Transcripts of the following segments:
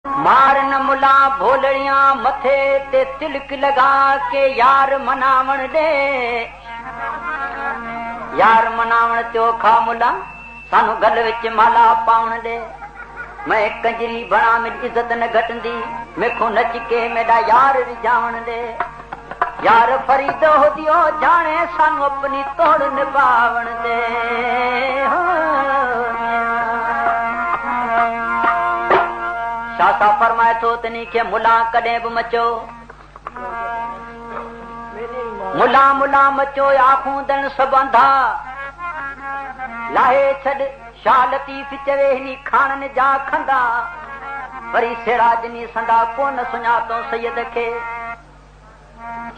मार न मुला भोलड़ियां मथे ते तिलक लगा के यार मनावण दे यार मनावण त्यो खा मुला सानू गल विच माला पाउण दे मैं कंजरी बना मेरी इज्जत न घटंदी मेखो नच के मेरा यार रिजावण दे यार फरीद हो दियो जाने सानू अपनी तोड़ निभावण दे शासा फरमाए थो तनी के मुला कॾहिं बि मचो मुला मुला मचो आखूं दण सबंधा लाहे छॾ शालती फिचवे हिनी खाणन जा खंदा वरी सेड़ा जिनी संदा कोन सुञातो सैयद खे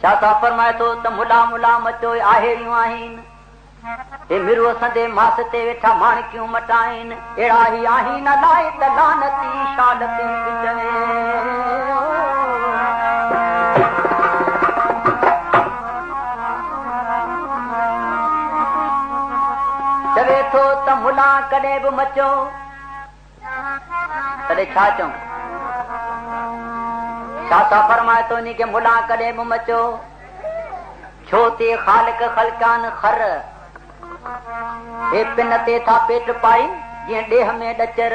शासा फरमाए थो त मुला मुला मचो आहेड़ियूं आहिनि हे मिरो संदे मास ते वेठा माणकियूं मटाइन एड़ा ही आहिन लाए त लानती शालती पिचवे चवे थो त मुला कॾहिं बि मचो तॾहिं छा चऊं शासा फरमाए थो नी के मुला कॾहिं बि मचो छो ते ख़ालिक ख़लकान खर हे पिन ते था पेट पाई जीअं ॾेह में ॾचर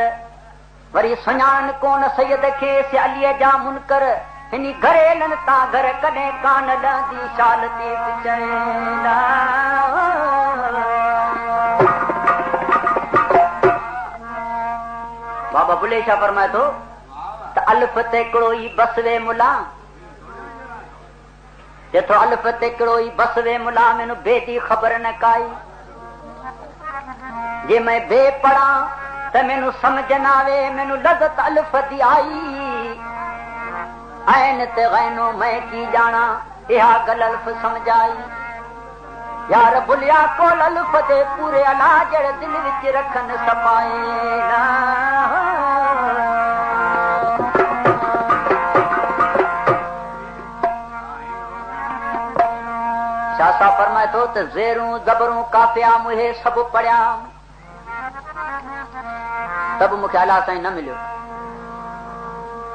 वरी सुञाण कोन सैयद खे से अलीअ जा मुनकर हिनी घरेलनि तां घर कॾहिं कान लहंदी शालती पिचवेला बाबा बुले शाह फरमाए थो त अल्फ ते हिकिड़ो ई बस वे मुला जेथो अल्फ ते हिकिड़ो ई बस वे मुला मैनू बेदी ख़बर न काई जे मैं बे पढ़ा त मैनू समझ न आवे मैनू लज़त अल्फ दी आई ऐन ते गैनो मैं की जाना इहा गल अल्फ समझ आई यार बुलिया कोल अल्फ दे पूरे अला जड़ दिल विच रखन सपाए ना शासा फरमाए थो त ज़ेरूं ज़बरूं काफ़िया मुहे सभु पढ़िया तब मूंखे अला साईं न मिलियो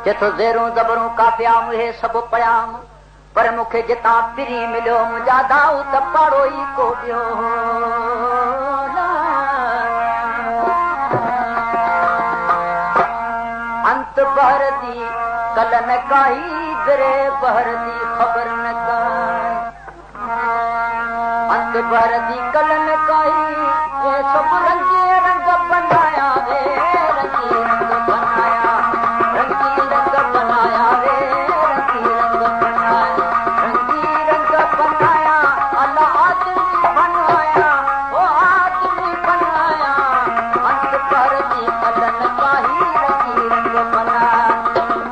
जेथो ज़ेरूं ज़बरूं काफ़िया मुहे सभु पढ़िया पर मूंखे जितां पिरी मिलियो मुंहिंजा दाऊ त पाड़ो ई को ॿियो अंत बहर दी कल न काई गिरे बहर दी ख़बर न काई अंत बहर दी कल न काई ये सब रंगी रंग बनाया वे रंगी रंग बनाया रंगी रंग बनाया वे रंगी रंग बनाया रंगी रंग बनाया अल्लाह आदमी बनाया ओ आदमी बनाया अंत बहर दी कल न काई रंगी रंग बनाया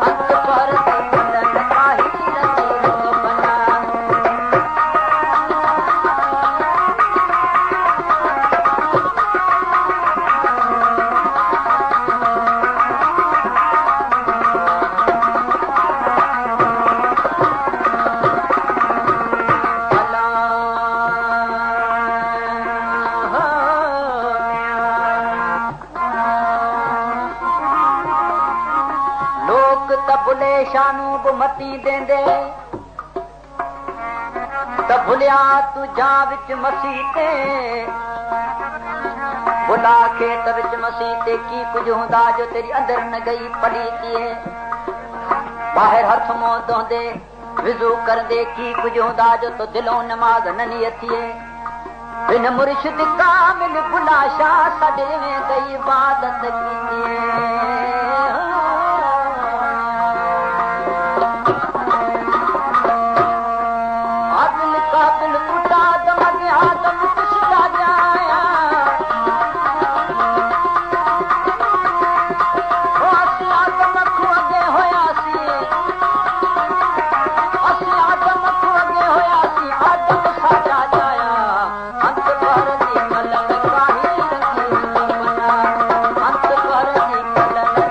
अंत बहर दी कल न काई रंगी रंग बनाया शानू बि मती देंदे त भुलिया तुझा विच मसीह ते बुला खेत विच मसीह ते की कुछ हूंदा जो तेरी अंदर न गई पड़ी थिए ॿाहिरि हथ मुंहुं धोंदे विज़ू करंदे की कुछ हूंदा जो तो दिलों नमाज़ न निय थिए बिन मुर्शिद कामिल बुला शाह सॾे में गई इबादत की थिए अंत पर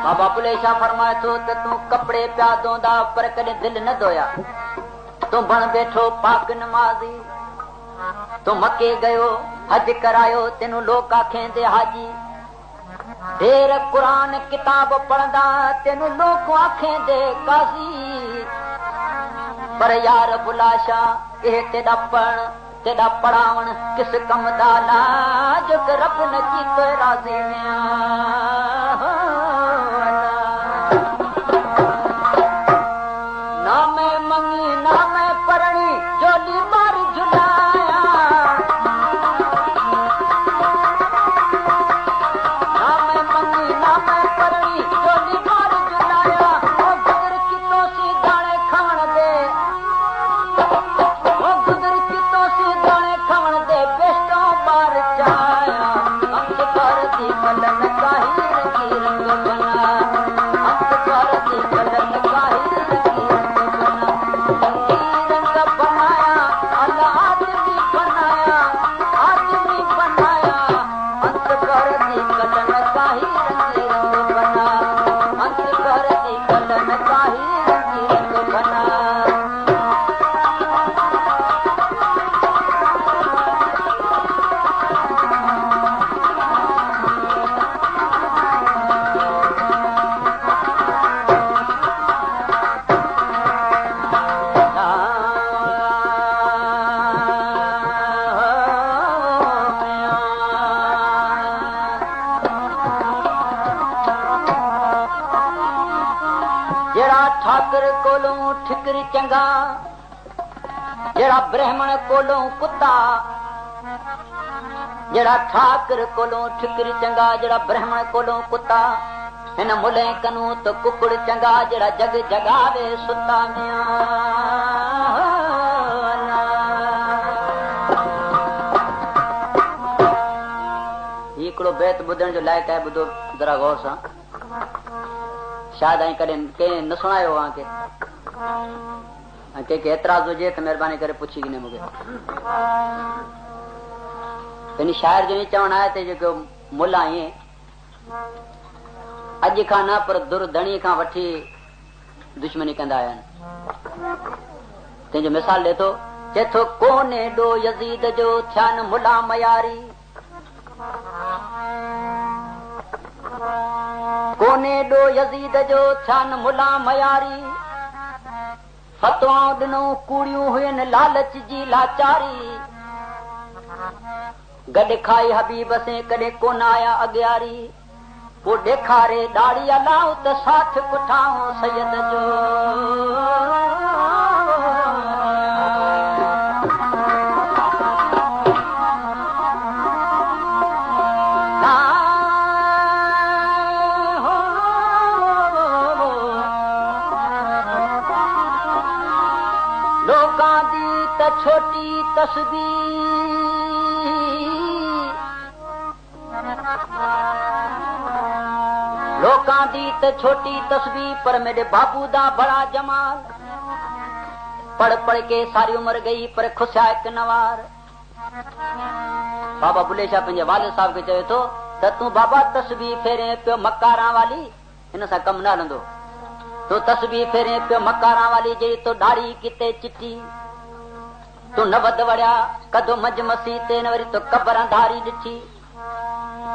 बाबा बुले शाह फरमाए थो त तूं कपड़े पिया धोंदा पर कॾहिं दिलि न धोया। तूं बण वेठो पाक नमाज़ी, तूं मके गयो हज करायो तेनू लोक आखेंदे हाजी। देर कुरान किताब पढ़ंदा तेनू लोक आखेंदे काज़ी। पर यार बुला शाह इहे तेॾा पढ़ण तेॾा पढ़ावण किस कम दा ना जो कि रब न कीतो राज़ी में। ना मैं मंगी ना मैं परणी जोली मार झुलाया। ना मैं मंगी ना मैं परणी जोली मार झुलाया। ओ गुजर कितो सी दाणे खाण दे, ओ गुजर कितो सी दाणे खाण दे बेस्टो मार चाया। अंत कर दी कलन काही रंगी रंग बना, अंत कर दी कलन काही रंगी रंग बना। रंगी रंग बनाया अल्लाह आदमी बनाया, आदमी बनाया। अंत कर दी कलन काही रंगी रंग बना, अंत कर दी कलन काही रंगी रंग बना। जेड़ा ठाकर कोलों ठिकरी चंगा, जेड़ा ब्राह्मण कोलों कुत्ता। जेड़ा ठाकर कोलों ठिकरी चंगा, जेड़ा ब्राह्मण कोलों कुत्ता। हिन मुले कनू तो कुकड़ चंगा, जेड़ा जग जगावे सुता मिया। हिकिड़ो बैत ॿुधण जो लाइक़ आहे, ॿुधो जरा गौर सां। शायदि कॾहिं कंहिं न सुणायो आहे के, कंहिंखे एतिराज़ हुजे त महिरबानी करे पुछी गिने मूंखे। हिन शाइर जो ई चवणु आहे त जेको मुला ईअं अॼु खां न पर दुरधणी खां वठी दुश्मनी कंदा आया आहिनि। तंहिंजो मिसाल ॾे थो, चए थो कोने ॾो यज़ीद जो थियान मुला मयारी। कोने ॾो यज़ीद जो थियान मुला मयारी। फतवाऊं ॾिनो कूड़ियूं हुयनि लालच जी लाचारी। गॾु खाई हबीब से कॾहिं कोन आया अॻियारी। पोइ ॾेखारे ॾाढ़ी अलाउ त साथ कुठाऊं सैयद जो। लोकां दी त छोटी तस्बीर, लोकां दी त छोटी तस्बीर पर मेरे बाबू दा बड़ा जमाल। पढ़ पढ़ के सारी उम्र गई पर खुशिया हिक नवार। बाबा बुले शाह पंहिंजे वालिद साहब खे चवे थो त तूं बाबा तस्बीर फेरे पियो मकारां वाली, हिन सां कमु न हलंदो। तूं तस्बीर फेरे पियो मकारां वाली, जेड़ी तो ॾाढ़ी किते चिटी। तूं न वध वड़िया कदो मज मसी ते न वरी तो कबर धारी ॾिठी।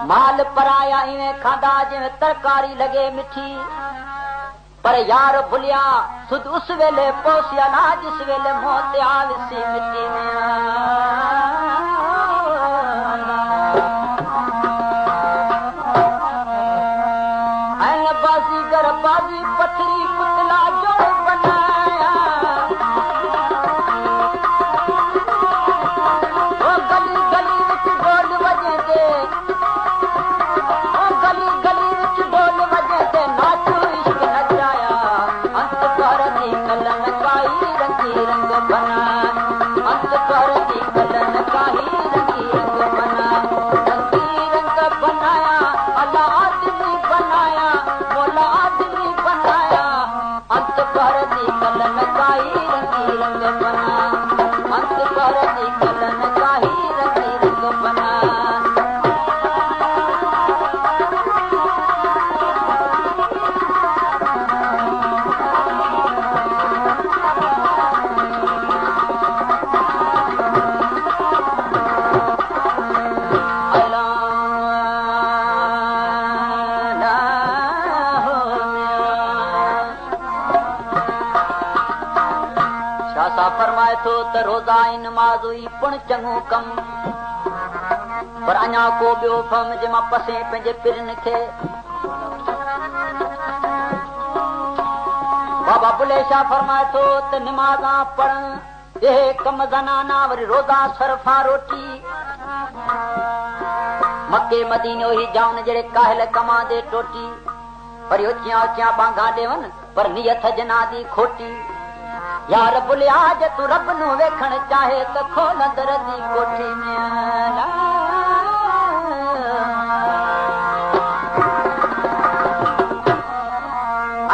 माल पराया इवें खांदा जिवें तरकारी लॻे मिठी। पर यार भुलिया सुध उस वेले पोसिया ना जिस वेले मोते आविसी मिटी में। ऐन बाजीगर बाजी पथरी पुतला जोड़ बनाया। ओ गली गली विच ढोल वजे दे, ओ गली गली विच ढोल वजे दे नाचो इश्क नचाया। अंत कर दी कलन काई रंगी रंग बना, अंत कर दी कलन काई रंगी रंग बना। रंगी रंग बनाया अल्लाह आदमी बनाया, मोला आदमी बनाया। अंत कर दी कलन काई रंगी रंग बना, अंत कर दी कलन काई रंगी रंग बना। आका फरमाए थो त रोज़ा ऐं नमाज़ हुई पुण चङो कम पर अञा को ॿियो फम जे मां पसे पंहिंजे पिरनि खे बाबा बुले शाह फरमाए थो त नमाज़ां पढ़ण हे कम ज़नाना वरी रोज़ा सरफा रोटी मके मदीने ही जाउन जहिड़े काहिल कमां दे टोटी वरी उचिया उचिया बांगा ॾेवन पर नियत जनादी खोटी यार बुलिया जे तूं रब नूं वेखण चाहे त खोल दर जी कोठी में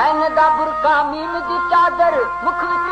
आइन दा बुरका मीन जी चादर मुख विच